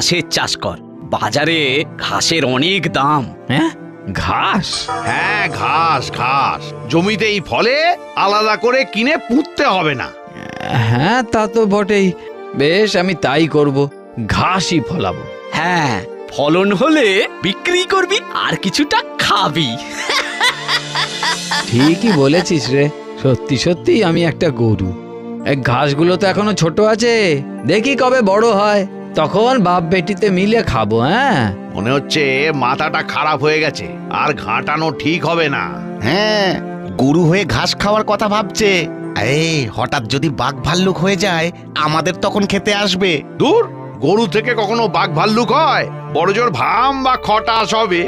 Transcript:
ঘাসের চাষ কর, বাজারে ঘাসের অনেক দাম। হ্যাঁ, ঘাস? হ্যাঁ, ঘাস ঘাস জমিতেই ফলে, আলাদা করে কিনে পুঁততে হবে না। হ্যাঁ, তা তো বটেই। বেশ, আমি তাই করব, ঘাসই ফলাবো। হ্যাঁ, ফলন হলে বিক্রি করবি আর কিছুটা খাবি। ঠিকই বলেছিস রে, সত্যি সত্যি আমি একটা গরু। এই ঘাসগুলো তো এখনো ছোট আছে, দেখি কবে বড় হয়, তখন বাপ বেটিতে মিলে খাবো। হ্যাঁ, মনে হচ্ছে মাথাটা খারাপ হয়ে গেছে, আর ঘাঁটানো ঠিক হবে না। হ্যাঁ, গরু হয়ে ঘাস খাওয়ার কথা ভাবছে। এই হঠাৎ যদি বাঘ ভাল্লুক হয়ে যায়, আমাদের তখন খেতে আসবে। দূর, গরু থেকে কখনো বাঘ ভাল্লুক হয়? বড় জোর ভাম বা খটাস হবে।